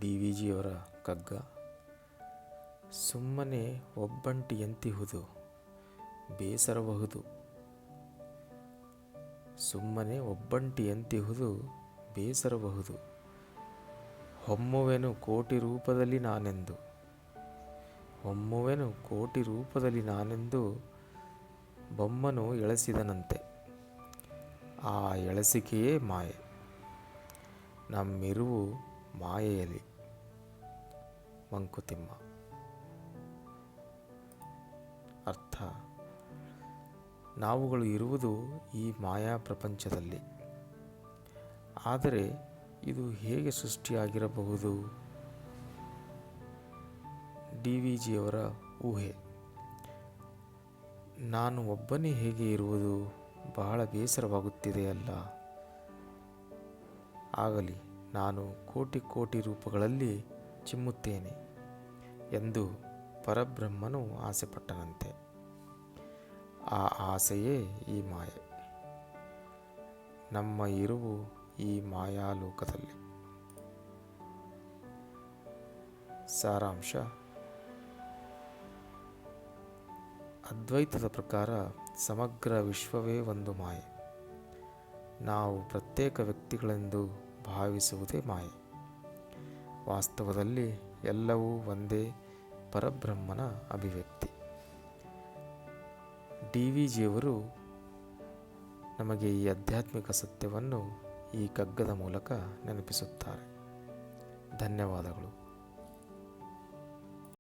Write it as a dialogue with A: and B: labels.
A: DVಜಿಯವರ ಕಗ್ಗ. ಸುಮ್ಮನೆ ಒಬ್ಬಂಟಿಯಂತಿಹುದು ಬೇಸರಬಹುದು. ಸುಮ್ಮನೆ ಒಬ್ಬಂಟಿಯಂತಿಹುದು ಬೇಸರಬಹುದು. ಹೊಮ್ಮುವೆನು ಕೋಟಿ ರೂಪದಲ್ಲಿ ನಾನೆಂದು. ಹೊಮ್ಮುವೆನು ಕೋಟಿ ರೂಪದಲ್ಲಿ ನಾನೆಂದು ಬೊಮ್ಮನು ಎಳೆಸಿದನಂತೆ. ಆ ಎಳೆಸಿಕೆಯೇ ಮಾಯೆ. ನಮ್ಮಿರುವು ಮಾಯೆಯಲ್ಲಿ. ಮಂಕುತಿಮ್ಮ. ಅರ್ಥ: ನಾವುಗಳು ಇರುವುದು ಈ ಮಾಯಾ ಪ್ರಪಂಚದಲ್ಲಿ. ಆದರೆ ಇದು ಹೇಗೆ ಸೃಷ್ಟಿಯಾಗಿರಬಹುದು? DVಜಿಯವರ ಊಹೆ: ನಾನು ಒಬ್ಬನೇ ಹೇಗೆ ಇರುವುದು? ಬಹಳ ಬೇಸರವಾಗುತ್ತಿದೆಯಲ್ಲ. ಆಗಲಿ, ನಾನು ಕೋಟಿ ಕೋಟಿ ರೂಪಗಳಲ್ಲಿ ಚಿಮ್ಮುತ್ತೇನೆ ಎಂದು ಪರಬ್ರಹ್ಮನು ಆಸೆಪಟ್ಟನಂತೆ. ಆ ಆಸೆಯೇ ಈ ಮಾಯೆ. ನಮ್ಮ ಇರುವು ಈ ಮಾಯಾಲೋಕದಲ್ಲಿ. ಸಾರಾಂಶ: ಅದ್ವೈತದ ಪ್ರಕಾರ ಸಮಗ್ರ ವಿಶ್ವವೇ ಒಂದು ಮಾಯೆ. ನಾವು ಪ್ರತ್ಯೇಕ ವ್ಯಕ್ತಿಗಳೆಂದು ಭಾವಿಸುವುದೇ ಮಾಯೆ. ವಾಸ್ತವದಲ್ಲಿ ಎಲ್ಲವೂ ಒಂದೇ ಪರಬ್ರಹ್ಮನ ಅಭಿವ್ಯಕ್ತಿ. DVಜಿಯವರು ನಮಗೆ ಈ ಆಧ್ಯಾತ್ಮಿಕ ಸತ್ಯವನ್ನು ಈ ಕಗ್ಗದ ಮೂಲಕ ನೆನಪಿಸುತ್ತಾರೆ. ಧನ್ಯವಾದಗಳು.